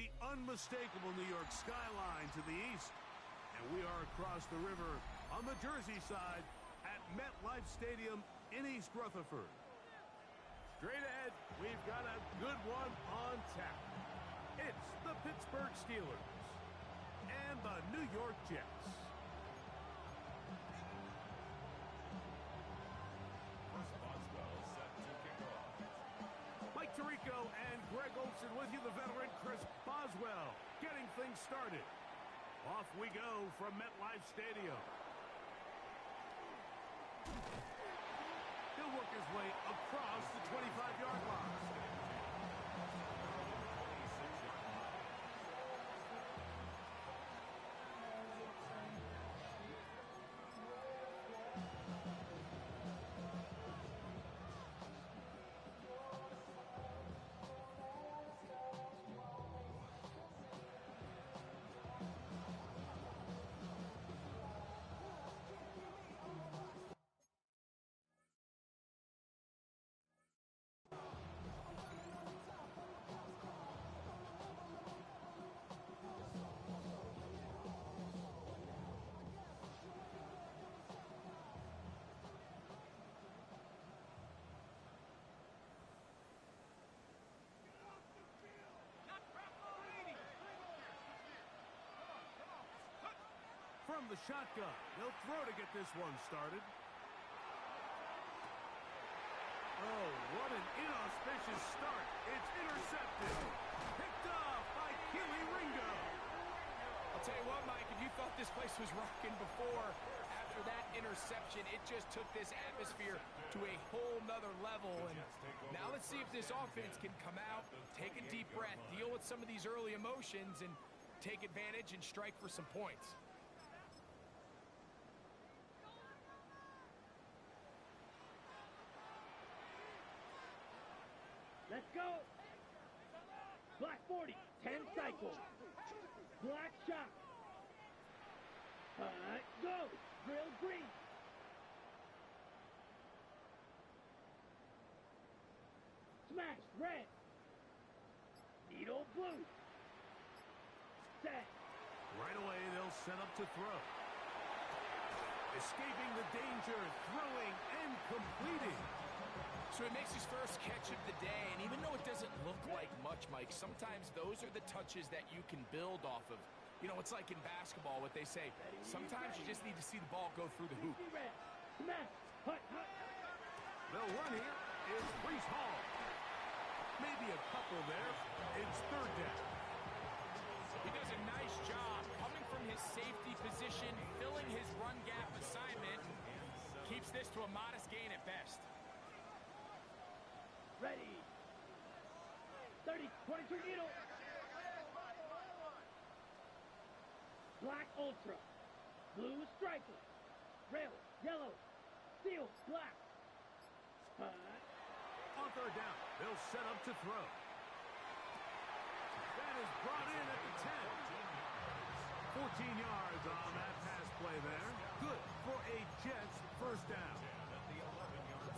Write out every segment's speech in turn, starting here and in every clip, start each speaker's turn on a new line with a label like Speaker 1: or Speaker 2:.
Speaker 1: The unmistakable New York skyline to the east. And we are across the river on the Jersey side at MetLife Stadium in East Rutherford. Straight ahead, we've got a good one on tap. It's the Pittsburgh Steelers and the New York Jets. Mike Tirico and Greg Olsen with you, the veteran Chris Boswell, getting things started. Off we go from MetLife Stadium. He'll work his way across the 25-yard line. From the shotgun, they'll throw to get this one started. Oh, what an inauspicious start. It's intercepted. Picked off by Keely Ringo.
Speaker 2: I'll tell you what, Mike, if you thought this place was rocking before, after that interception, it just took this atmosphere to a whole nother level. And now let's see if this offense can come out, take a deep breath, deal with some of these early emotions, and take advantage and strike for some points.
Speaker 3: Let's go. Black 40, 10 cycles. Black shot. Go. Drill green. Smash red. Needle blue. Set.
Speaker 1: Right away, they'll set up to throw. Escaping the danger, throwing and completing.
Speaker 2: So he makes his first catch of the day, and even though it doesn't look like much, Mike, sometimes those are the touches that you can build off of. You know, it's like in basketball, what they say, sometimes you just need to see the ball go through the hoop.
Speaker 1: They'll run here. It's Brees Hall. Maybe a couple there. It's third down.
Speaker 2: He does a nice job coming from his safety position, filling his run gap assignment, and keeps this to a modest gain at best.
Speaker 3: Ready. 30, 22 needle. Black ultra. Blue striker. Red, yellow, steel, black.
Speaker 1: On third down, they'll set up to throw. That is brought in at the 10. 14 yards on that pass play there. Good for a Jets first down.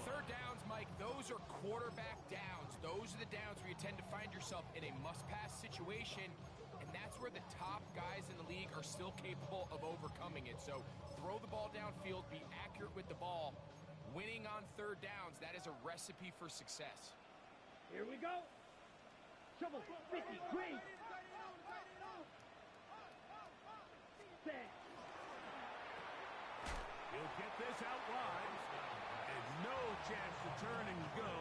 Speaker 2: Third downs, Mike, those are quarterback downs. Those are the downs where you tend to find yourself in a must-pass situation, and that's where the top guys in the league are still capable of overcoming it. So throw the ball downfield, be accurate with the ball. Winning on third downs, that is a recipe for success.
Speaker 3: Here we go. Shovel 50, green. Set.
Speaker 1: He'll get this out wide. And no chance to turn and go.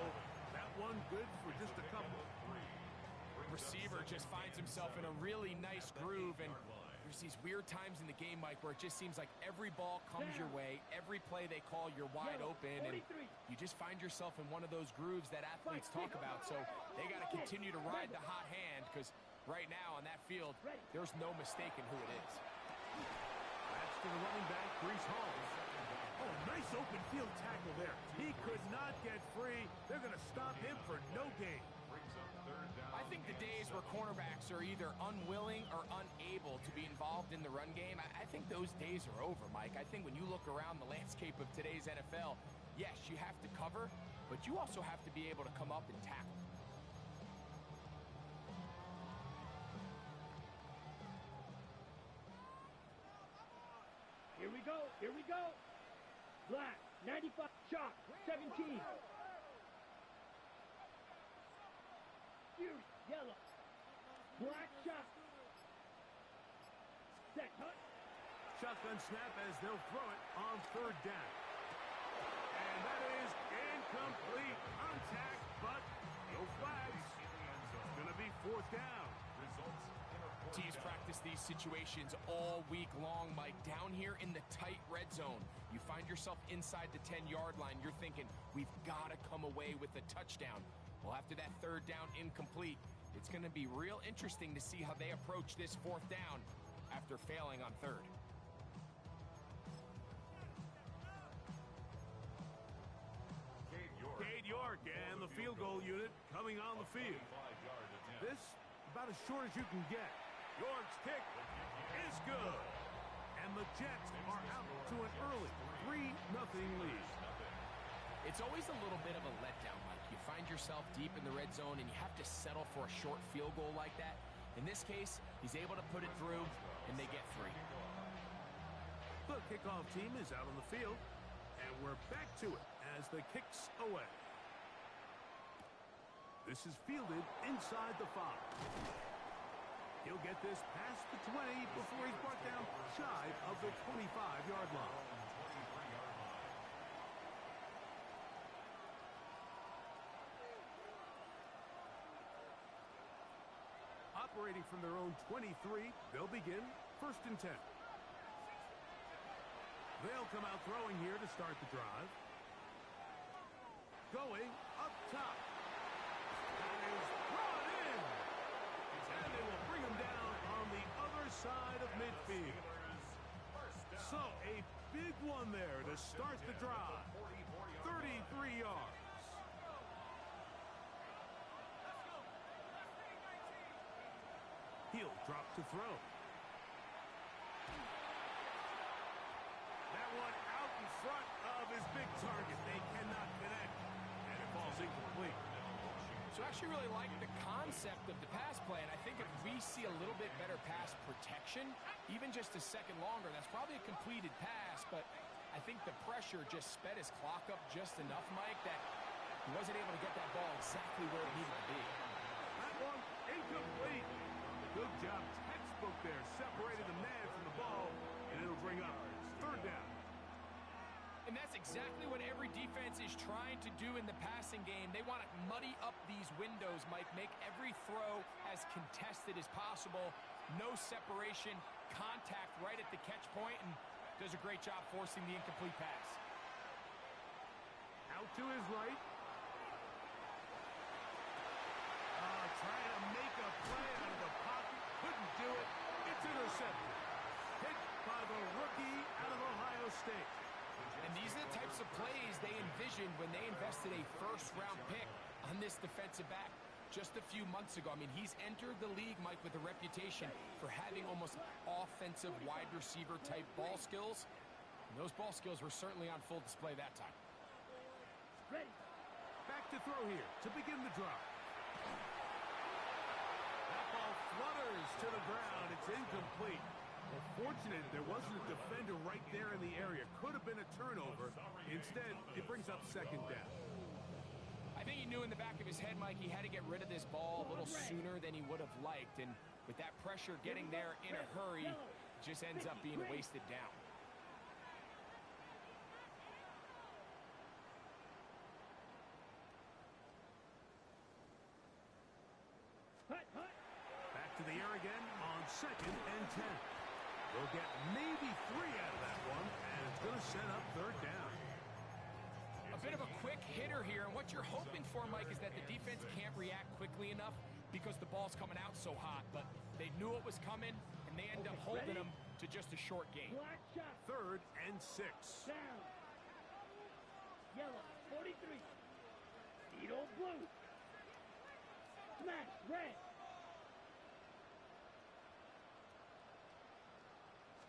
Speaker 1: That one good for just a couple.
Speaker 2: Receiver just finds himself in a really nice groove, and there's these weird times in the game, Mike, where it just seems like every ball comes your way, every play they call, you're wide open, and you just find yourself in one of those grooves that athletes talk about. So they got to continue to ride the hot hand, because right now on that field, there's no mistaking who it is.
Speaker 1: That's to the running back, Brees Hall. Oh, nice open field tackle there. He could not get free. They're going to stop him for no gain.
Speaker 2: I think the days where cornerbacks are either unwilling or unable to be involved in the run game, I think those days are over, Mike. I think when you look around the landscape of today's NFL, yes, you have to cover, but you also have to be able to come up and tackle.
Speaker 3: Here we go. Black, 95. Chalk, 17. Fury, yellow. Black, chalk. Set, hut.
Speaker 1: Shotgun snap as they'll throw it on third down. And that is incomplete. Contact, but no flags. It's going to be fourth down.
Speaker 2: Teams practice these situations all week long, Mike. Down here in the tight red zone, you find yourself inside the 10-yard line. You're thinking, we've got to come away with a touchdown. Well, after that third down incomplete, it's going to be real interesting to see how they approach this fourth down after failing on third.
Speaker 1: Cade York and the field goal unit coming on the field. This about as short as you can get. York's kick is good. And the Jets are out to an early 3-0 lead.
Speaker 2: It's always a little bit of a letdown, Mike. You find yourself deep in the red zone and you have to settle for a short field goal like that. In this case, he's able to put it through and they get 3.
Speaker 1: The kickoff team is out on the field. And we're back to it as the kick's away. This is fielded inside the 5. He'll get this past the 20 before he's brought down shy of the 25-yard line. Operating from their own 23, they'll begin 1st and 10. They'll come out throwing here to start the drive. Going up top. That is brought in. And they will bring him down on the other side of midfield. So a big one there to start the drive. 33 yards. He'll drop to throw. That one out in front of his big target. They cannot connect. And it falls incomplete.
Speaker 2: So I actually really like the concept of the pass play, and I think if we see a little bit better pass protection, even just a second longer, that's probably a completed pass, but I think the pressure just sped his clock up just enough, Mike, that he wasn't able to get that ball exactly where it needed to be.
Speaker 1: That one incomplete. Good job, textbook there, separated the man from the ball, and it'll bring up 3rd down.
Speaker 2: And that's exactly what every defense is trying to do in the passing game. They want to muddy up these windows, Mike, make every throw as contested as possible. No separation, contact right at the catch point, and does a great job forcing the incomplete pass.
Speaker 1: Out to his right. Trying to make a play out of the pocket. Couldn't do it. It's intercepted. Hit by the rookie out of Ohio State.
Speaker 2: And these are the types of plays they envisioned when they invested a first-round pick on this defensive back just a few months ago. I mean, he's entered the league, Mike, with a reputation for having almost offensive wide receiver type ball skills. And those ball skills were certainly on full display that time.
Speaker 3: Ready.
Speaker 1: Back to throw here to begin the drive. That ball flutters to the ground. It's incomplete. Well, fortunate there wasn't a defender right there in the area. Could have been a turnover. Instead, it brings up 2nd down.
Speaker 2: I think he knew in the back of his head, Mike, he had to get rid of this ball a little sooner than he would have liked. And with that pressure getting there in a hurry, it just ends up being a wasted down.
Speaker 1: Back to the air again on 2nd and 10. They'll get maybe 3 out of that one, and it's going to set up 3rd down.
Speaker 2: A bit of a quick hitter here, and what you're hoping for, Mike, is that the defense can't react quickly enough because the ball's coming out so hot, but they knew it was coming, and they end up holding them to just a short gain.
Speaker 1: 3rd and 6.
Speaker 3: Down. Yellow, 43. Tito blue. Smash, red.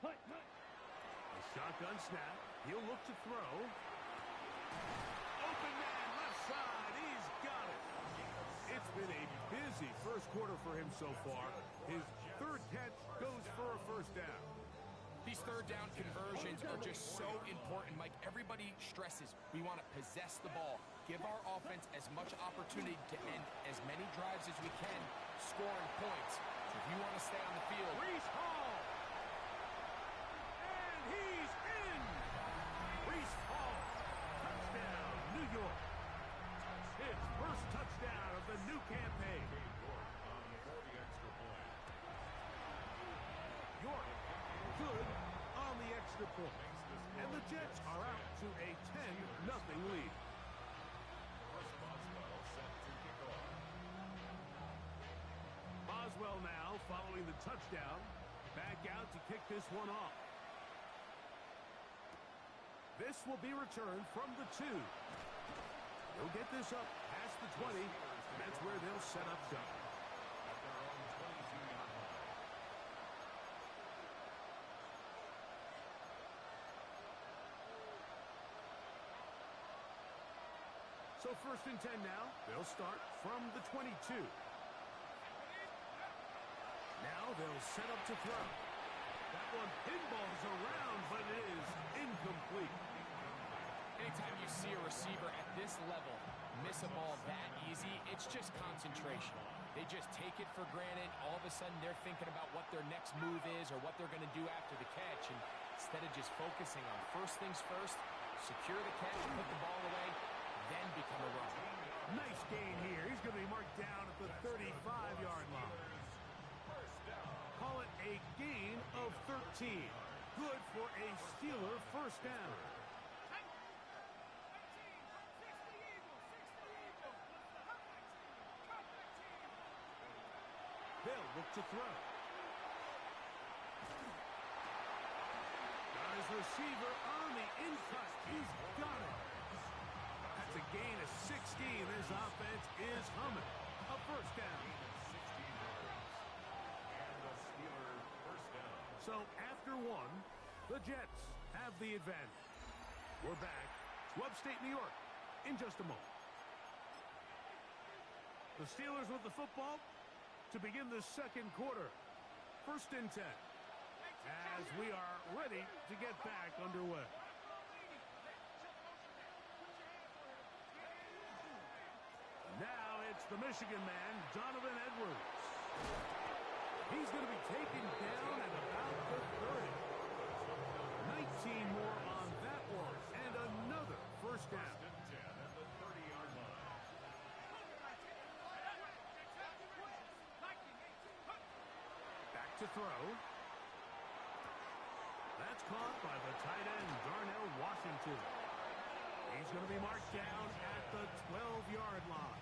Speaker 3: Hut.
Speaker 1: A shotgun snap. He'll look to throw. Open man, left side. He's got it. It's been a busy first quarter for him so far. His 3rd catch goes for a 1st down.
Speaker 2: These These third down conversions are just so important, Mike. Everybody stresses we want to possess the ball, give our offense as much opportunity to end as many drives as we can, scoring points. So if you want to stay on the field,
Speaker 1: Breece Hall. And he's in. Breece Hall. Touchdown, New York. His first touchdown of the new campaign. York, good on the extra point. And the Jets are out to a 10-0 lead. Boswell now following the touchdown. Back out to kick this one off. This will be returned from the 2. They'll get this up past the 20. That's where they'll set up shop. So 1st and 10 now. They'll start from the 22. Now they'll set up to throw. That one pinballs around, but it is incomplete.
Speaker 2: Anytime you see a receiver at this level miss a ball that easy, it's just concentration. They just take it for granted. All of a sudden, they're thinking about what their next move is or what they're going to do after the catch. And instead of just focusing on first things first, secure the catch, put the ball away, then become a runner.
Speaker 1: Nice gain here. He's going to be marked down at the 35-yard line. Call it a gain of 13. Good for a Steeler first down. They'll look to throw. Got his receiver on the in-cut. He's got it. That's a gain of 16. This offense is humming. A first down. So after one, the Jets have the advantage. We're back to upstate New York in just a moment. The Steelers with the football to begin the second quarter. 1st and 10. As we are ready to get back underway. Now it's the Michigan man, Donovan Edwards. He's going to be taken down at about the 30. 19 more on that one, and another first down. Back to throw. That's caught by the tight end, Darnell Washington. He's going to be marked down at the 12-yard line.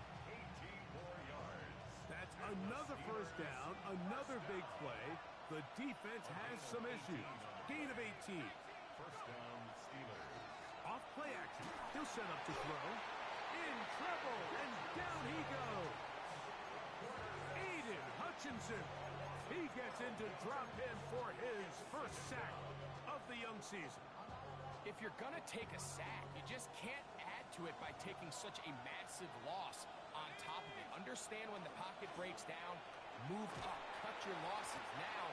Speaker 1: That's another first down, another big play. The defense has some issues. Gain of 18. First down, Steelers. Off play action. He'll set up to throw. In trouble, and down he goes. Aiden Hutchinson. He gets into drop in for his first sack of the young season.
Speaker 2: If you're going to take a sack, you just can't add to it by taking such a massive loss on top of it. Understand when the pocket breaks down, move up, cut your losses. Now,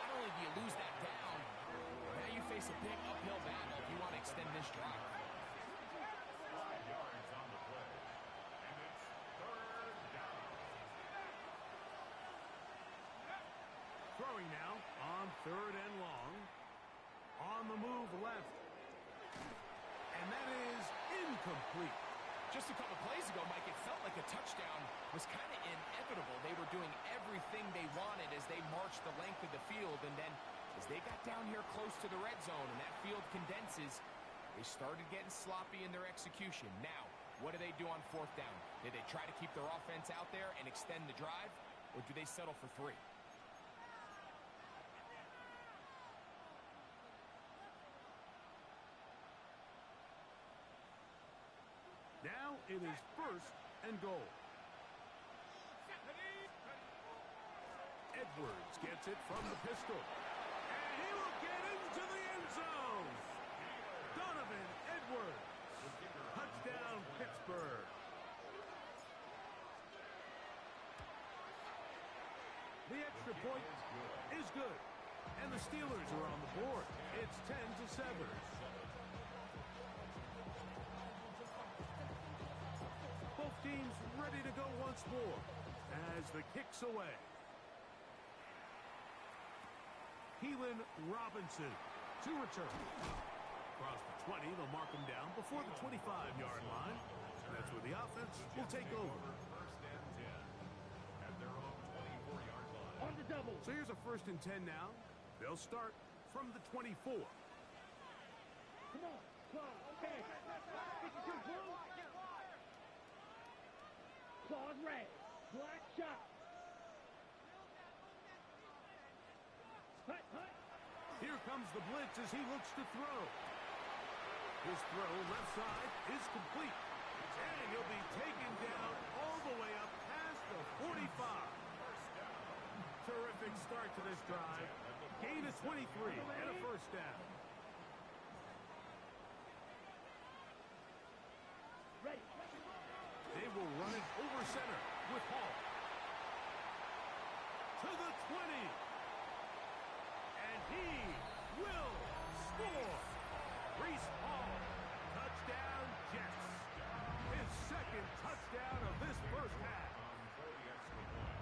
Speaker 2: not only do you lose that down, now you face a big uphill battle if you want to extend this drive.
Speaker 4: 5 yards on the play, and it's 3rd down.
Speaker 1: Throwing now on 3rd and long. On the move left. And that is incomplete.
Speaker 2: Just a couple plays ago, Mike, it felt like a touchdown was kind of inevitable. They were doing everything they wanted as they marched the length of the field. And then as they got down here close to the red zone and that field condenses, they started getting sloppy in their execution. Now, what do they do on 4th down? Did they try to keep their offense out there and extend the drive? Or do they settle for 3?
Speaker 1: Now it is 1st and goal. Edwards gets it from the pistol. And he will get into the end zone. Donovan Edwards. Touchdown, Pittsburgh. The extra point is good. And the Steelers are on the board. It's 10-7. Both teams ready to go once more as the kick's away. Keelan Robinson to return. Across the 20, they'll mark him down before the 25-yard line. That's where the offense will take over.
Speaker 4: First and 10 at their own 24-yard line.
Speaker 3: On the double.
Speaker 1: So here's a 1st and 10 now. They'll start from the 24.
Speaker 3: Come on. Claws. Okay. 52 blue. Claws red. Black shot. Hut, hut.
Speaker 1: Here comes the blitz as he looks to throw. His throw left side is complete. And he'll be taken down all the way up past the 45. Terrific start to this drive. Gain of 23 and a 1st down.
Speaker 3: Ready.
Speaker 1: They will run it over center with Hall. To the 20. And he will score. Reese Hall. Touchdown, Jets. His 2nd touchdown of this 1st half.
Speaker 4: For the extra point.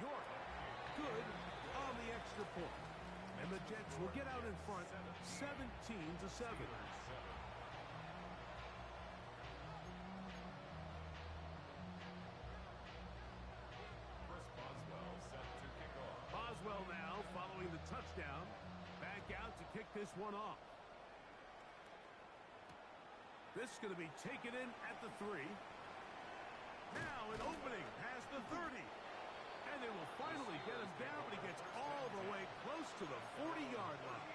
Speaker 1: York, good on the extra point. And the Jets will get out in front 17-7.
Speaker 4: Chris Boswell set to kick off.
Speaker 1: Boswell now following the touchdown. Back out to kick this one off. This is going to be taken in at the 3. Now an opening past the 30. And they will finally get him down, but he gets all the way close to the 40-yard line.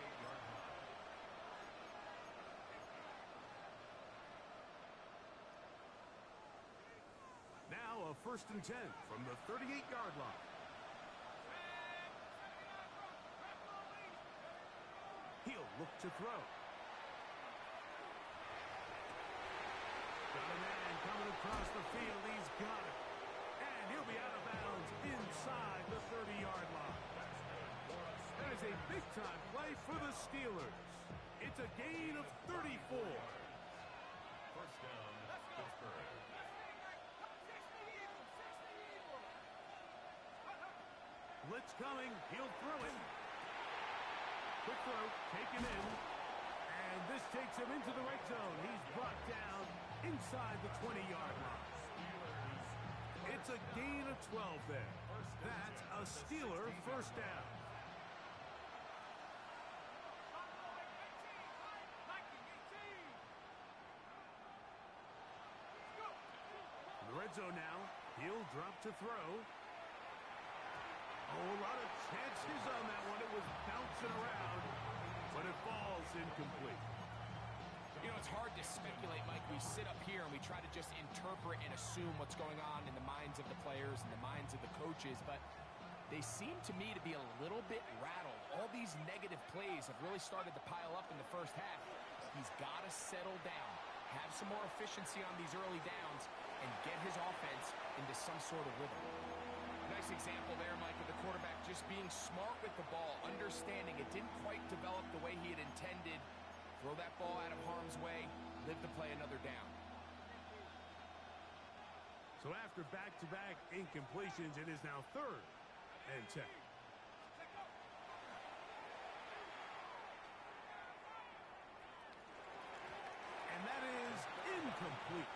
Speaker 1: Now a 1st and 10 from the 38-yard line. He'll look to throw. Got a man coming across the field. He's got it. And he'll be out of bounds inside the 30-yard line. That is a big-time play for the Steelers. It's a gain of 34.
Speaker 4: First down, Pittsburgh.
Speaker 1: Blitz coming. He'll throw it. Quick throw. Taken in. And this takes him into the red zone. He's brought down inside the 20-yard line. It's a gain of 12 there. That's a Steeler 1st down. In the red zone now. He'll drop to throw. Oh, a lot of chances on that one. It was bouncing around, but it falls incomplete.
Speaker 2: You know, it's hard to speculate, Mike. We sit up here and we try to just interpret and assume what's going on in the minds of the players and the minds of the coaches, but they seem to me to be a little bit rattled. All these negative plays have really started to pile up in the 1st half. He's got to settle down, have some more efficiency on these early downs, and get his offense into some sort of rhythm. Nice example there, Mike, of the quarterback just being smart with the ball, understanding it didn't quite develop the way he had intended. Throw that ball out of harm's way, live to play another down.
Speaker 1: So after back-to-back incompletions, it is now 3rd and 10. And that is incomplete.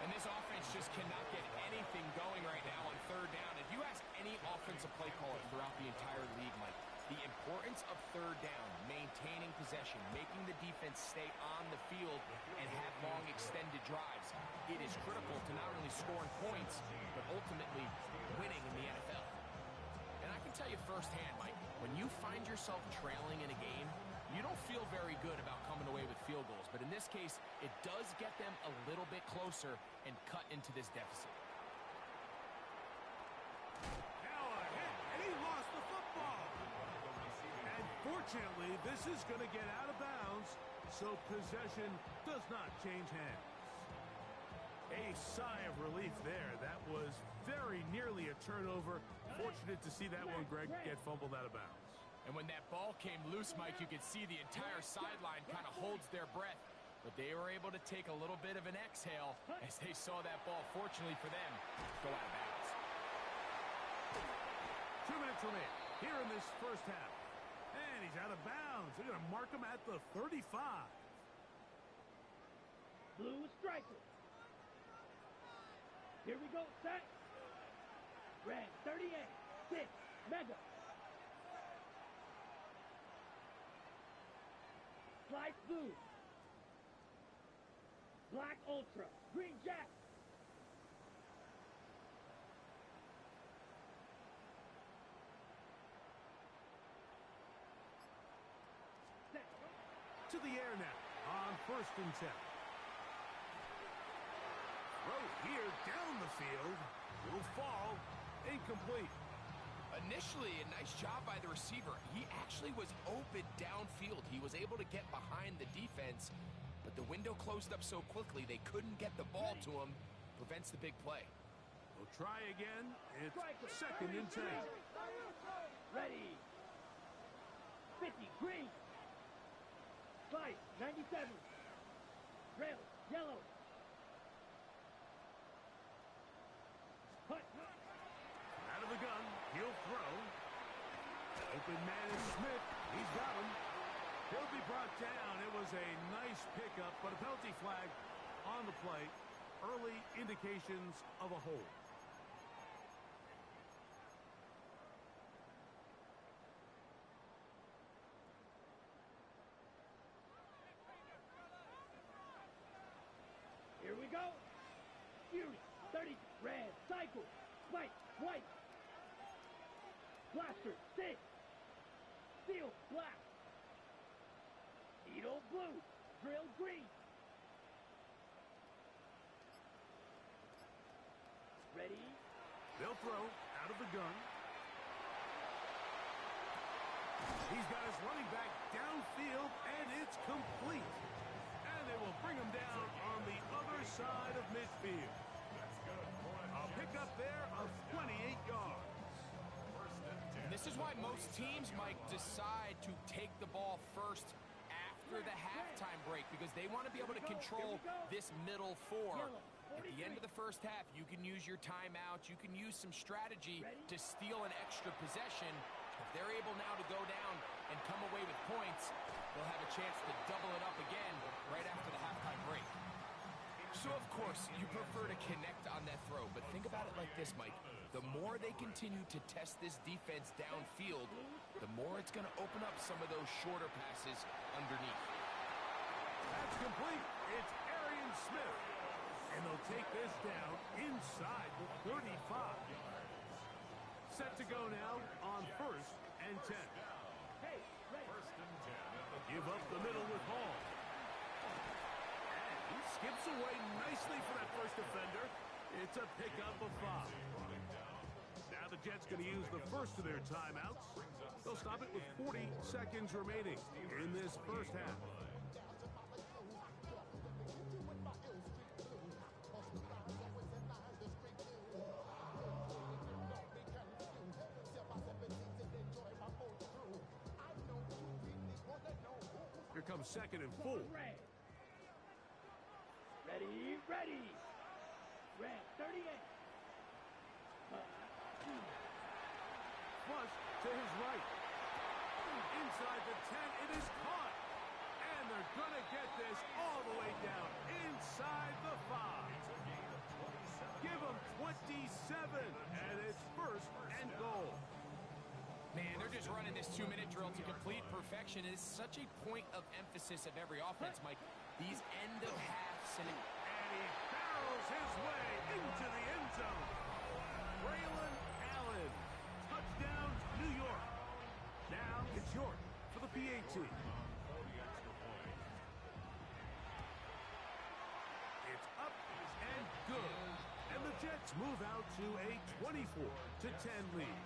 Speaker 2: And this offense just cannot get anything going right now on 3rd down. If you ask any offensive play caller throughout the entire league, Mike, the importance of 3rd down, maintaining possession, making the defense stay on the field and have long extended drives, it is critical to not only scoring points, but ultimately winning in the NFL. And I can tell you firsthand, Mike, when you find yourself trailing in a game, you don't feel very good about coming away with field goals. But in this case, it does get them a little bit closer and cut into this deficit.
Speaker 1: Now a hit, and he lost the football. And fortunately, this is going to get out of bounds, so possession does not change hands. A sigh of relief there. That was very nearly a turnover Unfortunate to see that one, Greg, get fumbled out of bounds.
Speaker 2: And when that ball came loose, Mike, you could see the entire sideline kind of holds their breath. But they were able to take a little bit of an exhale as they saw that ball, fortunately for them, go out of bounds.
Speaker 1: 2 minutes remaining here in this first half. And he's out of bounds. They're going to mark him at the 35.
Speaker 3: Blue striker. Here we go, set. Red, 38, 6, mega. Slice blue. Black ultra. Green jack. Set.
Speaker 1: To the air now on 1st and 10. Throw here down the field. Will fall. Incomplete.
Speaker 2: Initially, a nice job by the receiver. He actually was open downfield. He was able to get behind the defense, but the window closed up so quickly they couldn't get the ball to him. Prevents the big play.
Speaker 1: We'll try again. It's 2nd and 10.
Speaker 3: Ready. 50, green. Slice, 97. Rail, yellow. Hut.
Speaker 1: Out of the gun. He'll throw. Open man is Smith. He's got him. He'll be brought down. It was a nice pickup, but a penalty flag on the play. Early indications of a hold.
Speaker 3: Here we go. Fury, 30, red, cycle, spike, white. Blaster, 6. Steel, black. Needle, blue. Drill, green. Ready.
Speaker 1: They'll throw out of the gun. He's got his running back downfield, and it's complete. And they will bring him down on the other side of midfield. A pickup there of 28 yards.
Speaker 2: And this is why most teams, Mike, decide to take the ball first after the halftime break, because they want to be able to control this middle four. At the end of the first half, you can use your timeout. You can use some strategy to steal an extra possession. If they're able now to go down and come away with points, they'll have a chance to double it up again right after the halftime break. So, of course, you prefer to connect on that throw, but think about it like this, Mike. The more they continue to test this defense downfield, the more it's going to open up some of those shorter passes underneath.
Speaker 1: That's complete. It's Arian Smith. And they'll take this down inside the 35. Set to go now on 1st and 10.
Speaker 3: Hey, ready.
Speaker 1: Give up the middle with Hall. And he skips away nicely for that first defender. It's a pickup of 5. Now the Jets going to use the first of their timeouts. They'll stop it with 40 seconds remaining in this first half. Here comes 2nd and 4.
Speaker 3: Red. Ready, ready. Red, 38.
Speaker 1: Flush to his right. Inside the 10, it is caught. And they're going to get this all the way down inside the 5. Give them 27, and it's 1st and goal.
Speaker 2: Man, they're just running this 2-minute drill to complete perfection. It is such a point of emphasis of every offense, Mike. These end-of-halves
Speaker 1: And he barrels his way into the end zone. Braylon Allen. Touchdown, New York. Now it's York for the PAT. It's up and good. And the Jets move out to a 24-10 lead.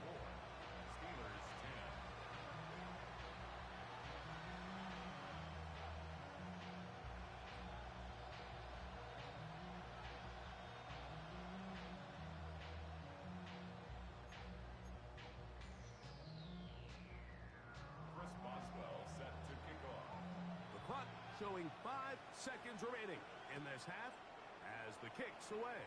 Speaker 1: showing 5 seconds remaining in this half as the kick's away.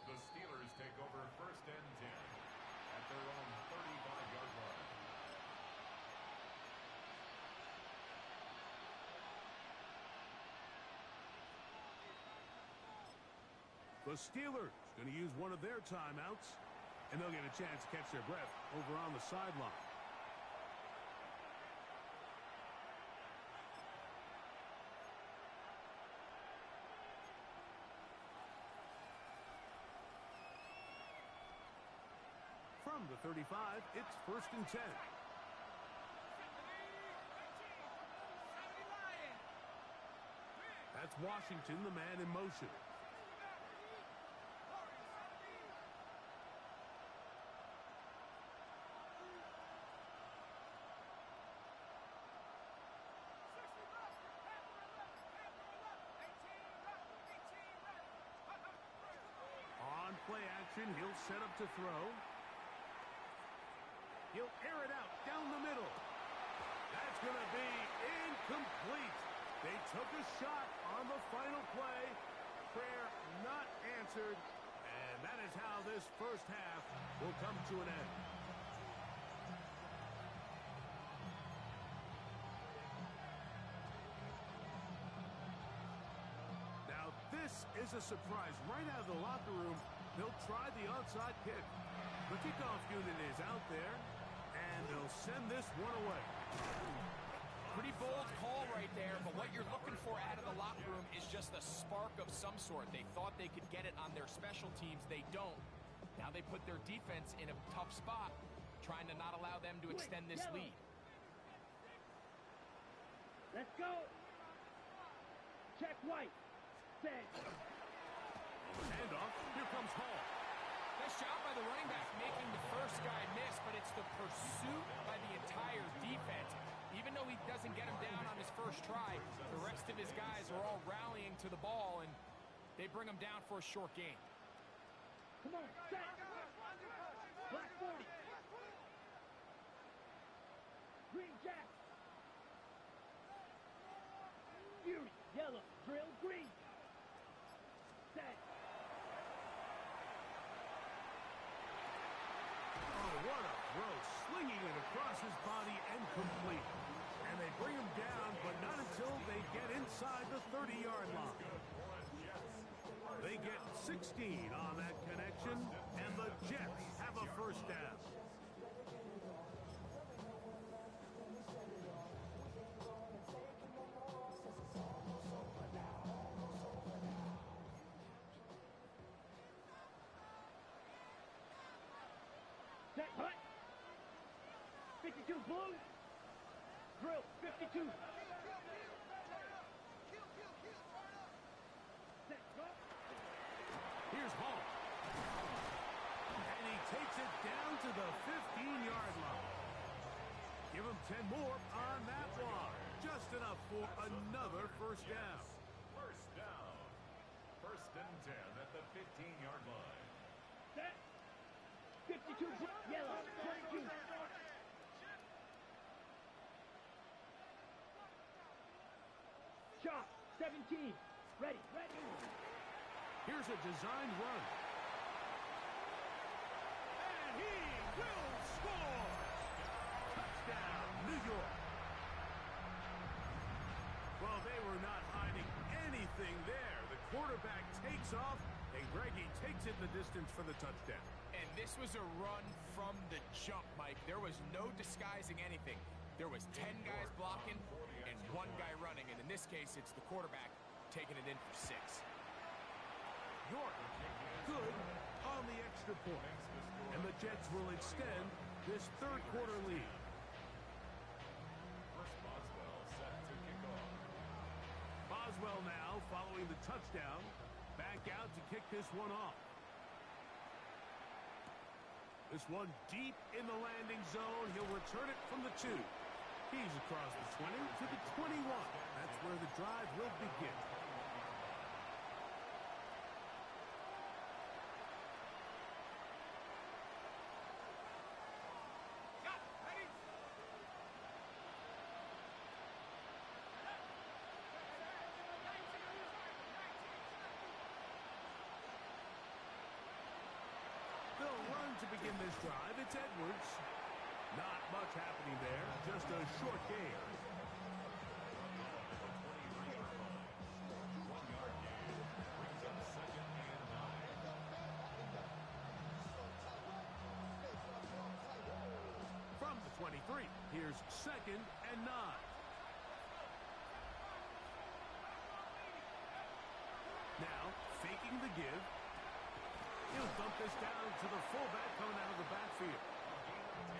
Speaker 4: The Steelers take over 1st and 10 at their own 35-yard line.
Speaker 1: The Steelers going to use one of their timeouts, and they'll get a chance to catch their breath over on the sideline. From the 35, it's 1st and 10. That's Washington, the man in motion. On play action, he'll set up to throw. He'll air it out down the middle. That's going to be incomplete. They took a shot on the final play. Prayer not answered. And that is how this first half will come to an end. Now this is a surprise. Right out of the locker room, they'll try the onside kick. The kickoff unit is out there, and they'll send this one away.
Speaker 2: Pretty bold call right there, but what you're looking for out of the locker room is just a spark of some sort. They thought they could get it on their special teams. They don't. Now they put their defense in a tough spot, trying to not allow them to extend this lead.
Speaker 3: Let's go. Check White. Set.
Speaker 1: Handoff. Here comes Hall.
Speaker 2: Nice job by the running back making the first guy miss, but it's the pursuit by the entire defense. Even though he doesn't get him down on his first try, the rest of his guys are all rallying to the ball, and they bring him down for a short gain.
Speaker 3: Come on, set. Black 40. Green Jack. Fury, yellow, drill, green. Set.
Speaker 1: Oh, what a throw. Slinging it across his body and complete. And they bring him down, but not until they get inside the 30-yard line. They get 16 on that connection, and the Jets have a first down.
Speaker 3: Set, hut. 52 blue. Drill, 52. Set, go.
Speaker 1: Here's Hall. And he takes it down to the 15-yard line. Give him 10 more on that one. Just enough for another first down.
Speaker 4: First down. 1st and 10 at the 15-yard line.
Speaker 3: Set. 52 yellow, 22. Shot, 17. Ready, ready.
Speaker 1: Here's a designed run. And he will score! Touchdown, New York. Well, they were not hiding anything there. The quarterback takes off, and Greggy takes it the distance for the touchdown.
Speaker 2: And this was a run from the jump, Mike. There was no disguising anything. There was 10 guys blocking and 1 guy running. And in this case, it's the quarterback taking it in for 6.
Speaker 1: York, good on the extra point. And the Jets will extend this third quarter lead.
Speaker 4: Boswell set to kick off.
Speaker 1: Boswell now following the touchdown. Back out to kick this one off. This one deep in the landing zone. He'll return it from the 2. He's across the 20 to the 21. That's where the drive will begin. drive, it's Edwards. Not much happening there, just a short game. From the 23, here's 2nd and 9. Now, faking the give. He'll dump this down to the fullback coming out of the backfield.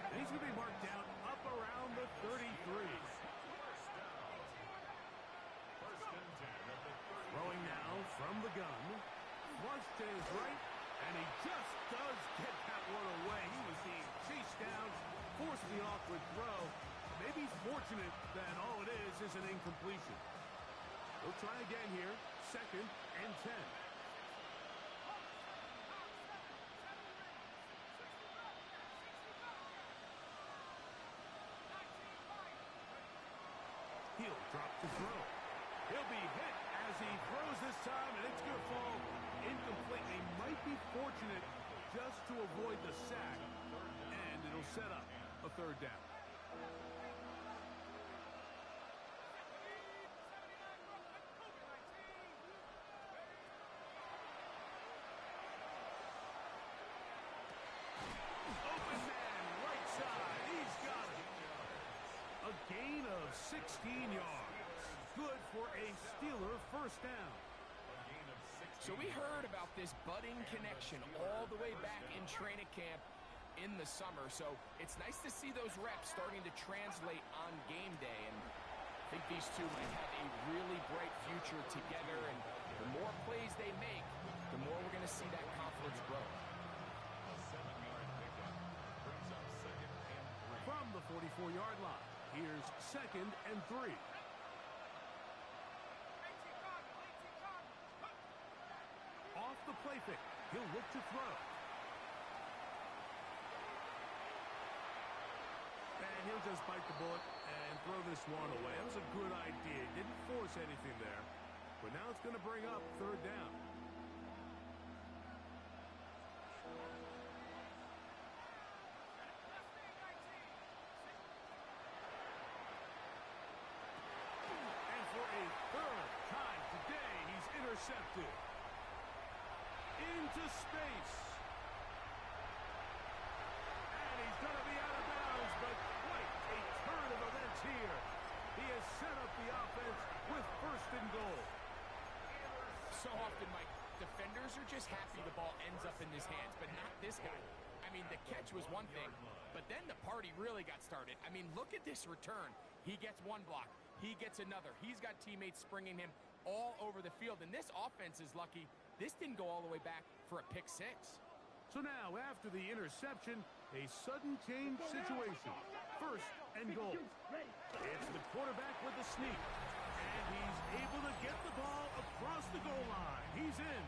Speaker 1: And he's going to be marked down up around the 33. Throwing now from the gun. Flush to his right, and he just does get that one away. He was being chased down, forced the awkward throw. Maybe fortunate that all it is an incompletion. We'll try again here. 2nd and 10. He'll drop to throw. He'll be hit as he throws this time, and it's going to fall incomplete. They might be fortunate just to avoid the sack, and it'll set up a 3rd down. Open man, right side. He's got it. A gain of 16 yards. Good for a Steeler 1st down.
Speaker 2: So we heard about this budding connection all the way back in training camp in the summer. So it's nice to see those reps starting to translate on game day. And I think these two might have a really bright future together. And the more plays they make, the more we're going to see that confidence grow.
Speaker 1: From the 44-yard line, here's 2nd and 3. Off the play fake. He'll look to throw. And he'll just bite the bullet and throw this one away. That was a good idea. Didn't force anything there. But now it's going to bring up 3rd down. And for a 3rd time today, he's intercepted. Into space. And he's going to be out of bounds, but quite a turn of events here. He has set up the offense with 1st and goal.
Speaker 2: So often, Mike, defenders are just happy the ball ends up in his hands, but not this guy. I mean, the catch was one thing, but then the party really got started. I mean, look at this return. He gets one block. He gets another. He's got teammates springing him all over the field, and this offense is lucky this didn't go all the way back for a pick 6.
Speaker 1: So now, after the interception, a sudden change situation. 1st and goal. It's the quarterback with the sneak. And he's able to get the ball across the goal line. He's in.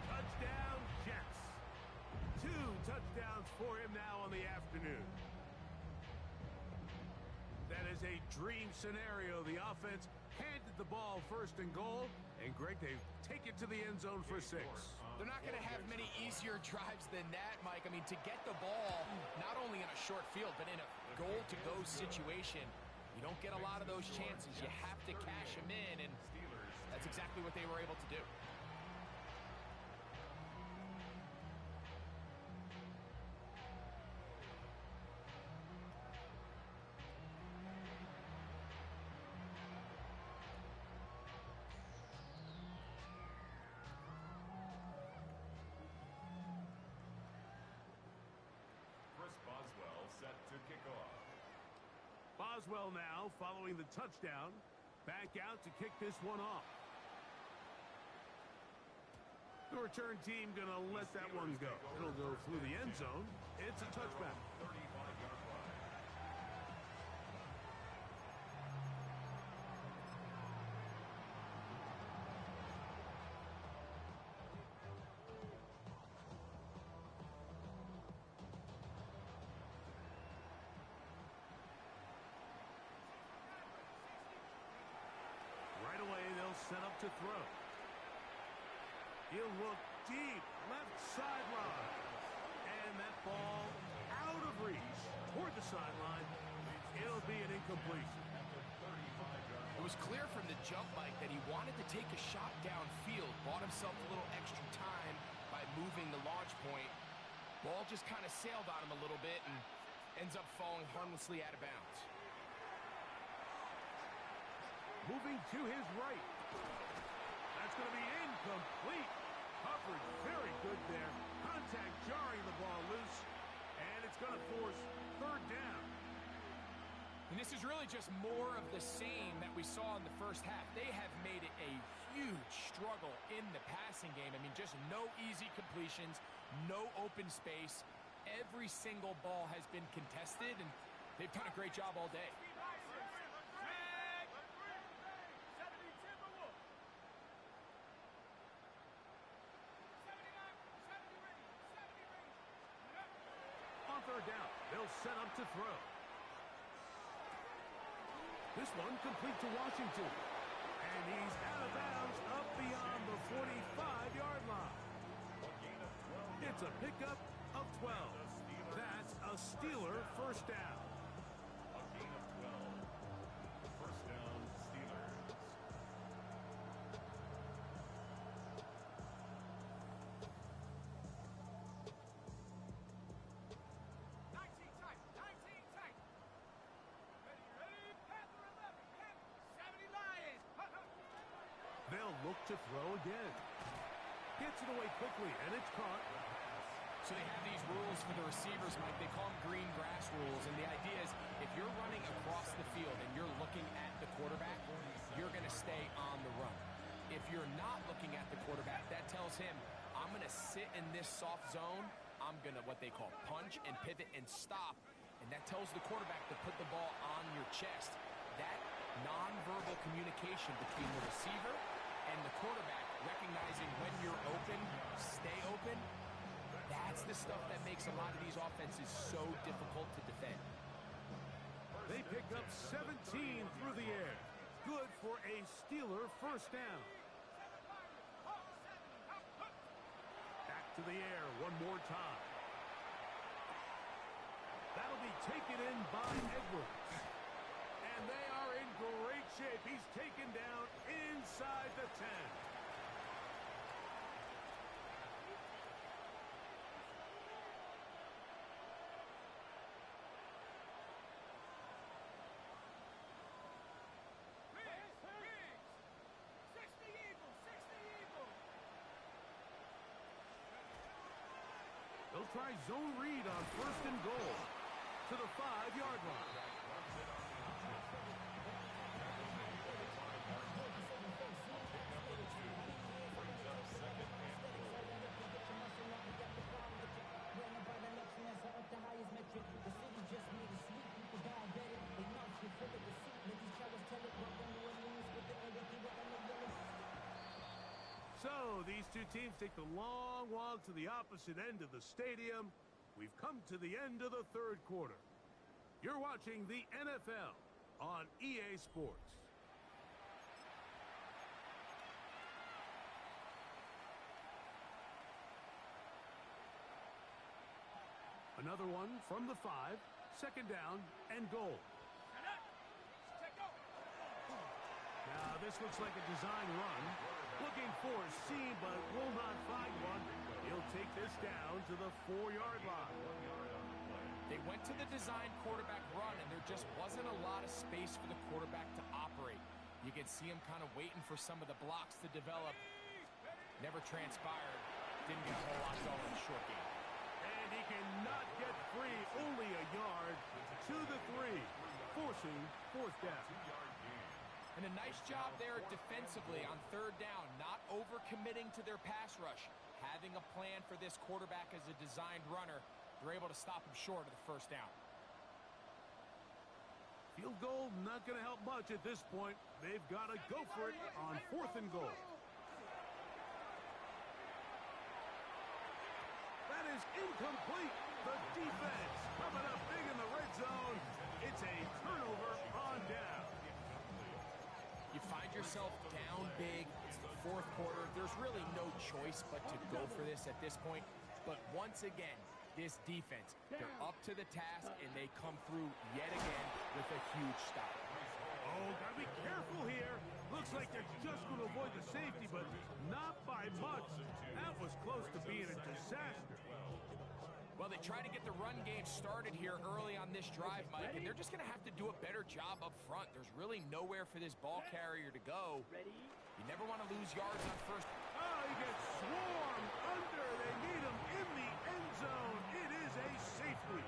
Speaker 1: Touchdown, Jets. 2 touchdowns for him now on the afternoon. That is a dream scenario. The offense handed the ball 1st and goal. And, Greg, they take it to the end zone for 6.
Speaker 2: They're not going to have many easier drives than that, Mike. I mean, to get the ball not only in a short field, but in a goal-to-go situation, you don't get a lot of those chances. You have to cash them in, and that's exactly what they were able to do.
Speaker 1: Boswell now following the touchdown. Back out to kick this one off. The return team going to let that one go. It'll go through the end zone. It's a touchback. Right away, they'll set up to throw. He'll look deep, left sideline. And that ball the sideline. It'll be an incompletion.
Speaker 2: It was clear from the jump, Mike, that he wanted to take a shot downfield, bought himself a little extra time by moving the launch point. Ball just kind of sailed on him a little bit and ends up falling harmlessly out of bounds.
Speaker 1: Moving to his right. That's going to be incomplete. Coverage very good there. Contact jarring the ball loose. And it's going to force third down.
Speaker 2: And this is really just more of the same that we saw in the first half. They have made it a huge struggle in the passing game. I mean, just no easy completions, no open space. Every single ball has been contested, and they've done a great job all day.
Speaker 1: On third down, they'll set up to throw. This one complete to Washington. And he's out of bounds up beyond the 45-yard line. It's a pickup of 12. That's a Steeler first down.
Speaker 4: A gain of 12. First down, Steelers.
Speaker 1: They'll look to throw again. Gets it away quickly, and it's caught.
Speaker 2: So they have these rules for the receivers, Mike. They call them green grass rules. And the idea is if you're running across the field and you're looking at the quarterback, you're going to stay on the run. If you're not looking at the quarterback, that tells him, I'm going to sit in this soft zone. I'm going to what they call punch and pivot and stop. And that tells the quarterback to put the ball on your chest. That nonverbal communication between the receiver and the quarterback, recognizing when you're open, stay open, that's the stuff that makes a lot of these offenses so difficult to defend.
Speaker 1: They pick up 17 through the air. Good for a Steeler first down. Back to the air one more time. That'll be taken in by Edwards. And they are in great shape. He's taken down inside the 10. They'll try zone read on first and goal to the 5-yard line. So these two teams take the long walk to the opposite end of the stadium. We've come to the end of the third quarter. You're watching the NFL on EA Sports. Another one from the 5, second down and goal. Now this looks like a design run. Looking for a seam, but will not find one. He'll take this down to the 4-yard line.
Speaker 2: They went to the design quarterback run, and there just wasn't a lot of space for the quarterback to operate. You could see him kind of waiting for some of the blocks to develop. Never transpired. Didn't get a whole lot going in the short game.
Speaker 1: And he cannot get free. Only a yard to the 3, forcing fourth down.
Speaker 2: And a nice job there defensively on third down, not overcommitting to their pass rush. Having a plan for this quarterback as a designed runner, they're able to stop him short of the first down.
Speaker 1: Field goal not going to help much at this point. They've got to go for it on fourth and goal. That is incomplete. The defense coming up big in the red zone. It's a turnover on down.
Speaker 2: You find yourself down big. It's the fourth quarter. There's really no choice but to go for this at this point. But once again, This defense, they're up to the task, and they come through yet again with a huge stop.
Speaker 1: Oh, gotta be careful here. Looks like they're just going to avoid the safety, but not by much. That was close to being a disaster.
Speaker 2: Well, they try to get the run game started here early on this drive, Mike, and they're just going to have to do a better job up front. There's really nowhere for this ball carrier to go. You never want to lose yards on first.
Speaker 1: Oh, he gets swarmed under. They need him in the end zone. It is a safety.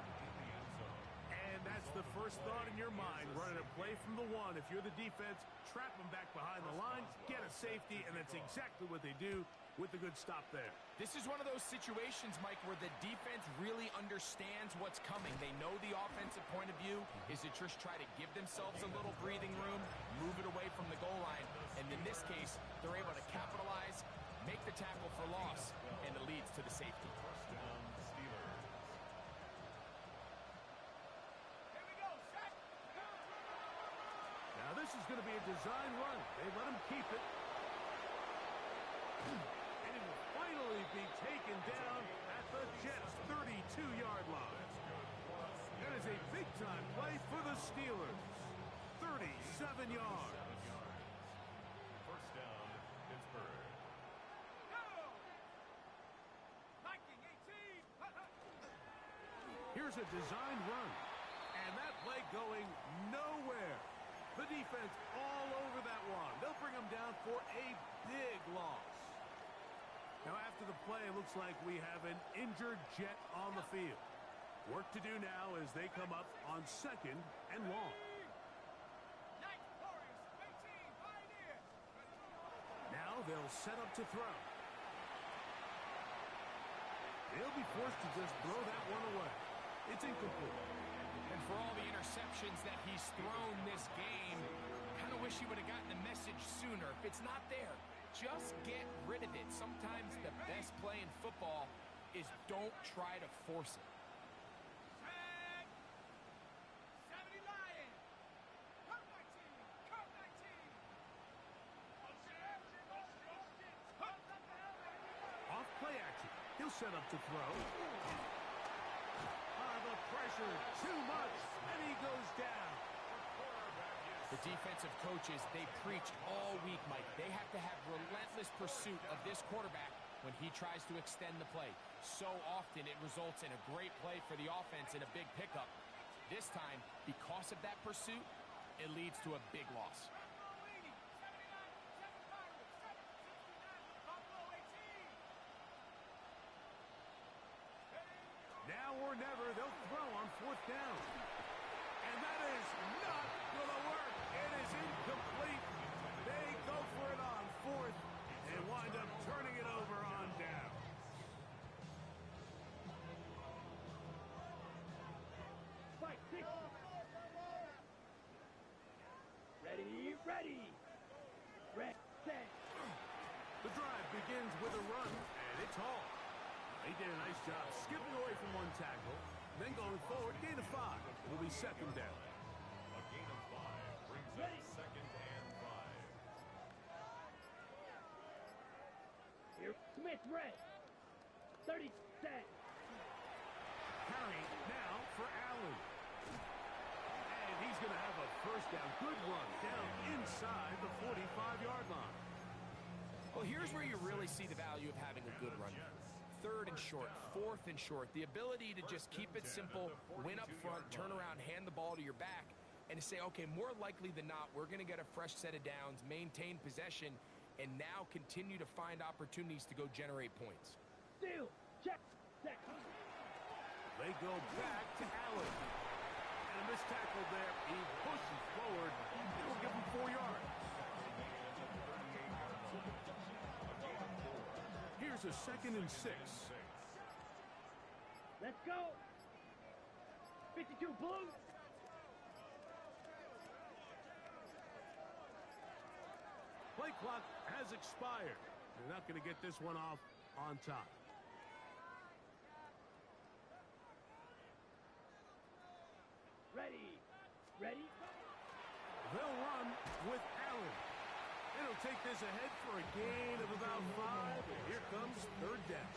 Speaker 1: And that's the first thought in your mind, running a play from the one. If you're the defense, trap them back behind the line, get a safety, and that's exactly what they do with the good stop there.
Speaker 2: This is one of those situations, Mike, where the defense really understands what's coming. They know the offensive point of view is to just try to give themselves a little breathing room, move it away from the goal line, and in this case, they're able to capitalize, make the tackle for loss, and it leads to the safety.
Speaker 1: Now this is going to be a design run. They let him keep it. And it will finally be taken down at the Jets' 32-yard line. That is a big-time play for the Steelers. 37 yards.
Speaker 4: First down, Pittsburgh.
Speaker 1: Here's a design run. And that play going nowhere. The defense all over that one. They'll bring them down for a big loss. Now, after the play, it looks like we have an injured Jet on the field. Work to do now as they come up on 2nd and long. Now they'll set up to throw. They'll be forced to just throw that one away. It's incomplete.
Speaker 2: And for all the interceptions that he's thrown this game, kind of wish he would have gotten the message sooner. If it's not there, just get rid of it. Sometimes the best play in football is don't try to force it.
Speaker 1: Off play action. He'll set up to throw. The pressure, too much, and he goes down.
Speaker 2: The defensive coaches, they preach all week, Mike. They have to have relentless pursuit of this quarterback when he tries to extend the play. So often it results in a great play for the offense and a big pickup. This time, because of that pursuit, it leads to a big loss.
Speaker 1: Now or never, they'll throw on 4th down. And that is not going to work. It is incomplete. They go for it on 4th and wind up turning it over on down.
Speaker 3: Fight, 6. Ready, ready. Red, set.
Speaker 1: The drive begins with a run, and it's Hall. He did a nice job skipping away from one tackle, then going forward, gain of 5. It'll be 2nd down.
Speaker 4: A gain of 5 brings up 2nd and 5.
Speaker 3: Here, Smith, red. 30, set.
Speaker 1: Carry now for Allen. And he's going to have a first down. Good run down inside the 45-yard line.
Speaker 2: Well, here's where you really see the value of having a good run. 3rd and short, 4th and short. The ability to just keep it simple, win up front, turn around, hand the ball to your back, and to say, okay, more likely than not, we're going to get a fresh set of downs, maintain possession, and now continue to find opportunities to go generate points.
Speaker 3: Steal, check, set.
Speaker 1: They go back to Allen. And a missed tackle there. He pushes forward. It'll give him 4 yards. Here's a 2nd and 6.
Speaker 3: Let's go. 52 blue.
Speaker 1: Play clock has expired. They're not going to get this one off on top.
Speaker 3: Ready, ready.
Speaker 1: They'll run with Allen. It'll take this ahead for a gain of about 5. And here comes 3rd down.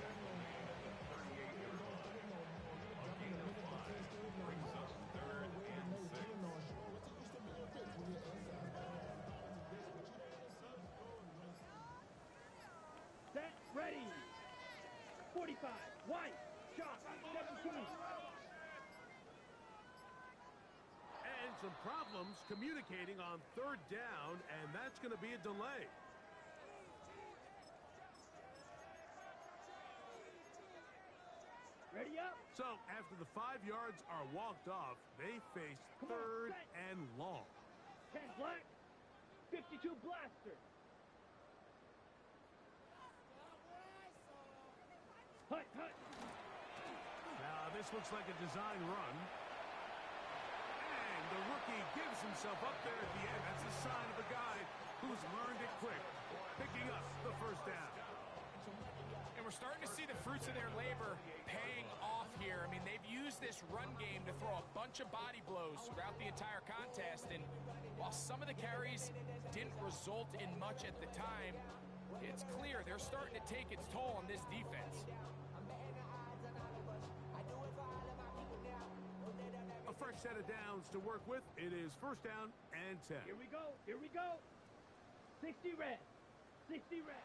Speaker 3: Ready. 45. White. Shot. 17.
Speaker 1: And some problems communicating on third down, and that's going to be a delay.
Speaker 3: Ready up.
Speaker 1: So after the 5 yards are walked off, they face third and long.
Speaker 3: 10 black. 52 blaster. Hut, hut.
Speaker 1: Now this looks like a design run. And the rookie gives himself up there at the end. That's a sign of a guy who's learned it quick, picking up the first down.
Speaker 2: And we're starting to see the fruits of their labor paying off here. I mean, they've used this run game to throw a bunch of body blows throughout the entire contest. And while some of the carries didn't result in much at the time, it's clear they're starting to take its toll on this defense.
Speaker 1: A fresh set of downs to work with. It is first down and 10.
Speaker 3: Here we go. Here we go. 60 red. 60 red.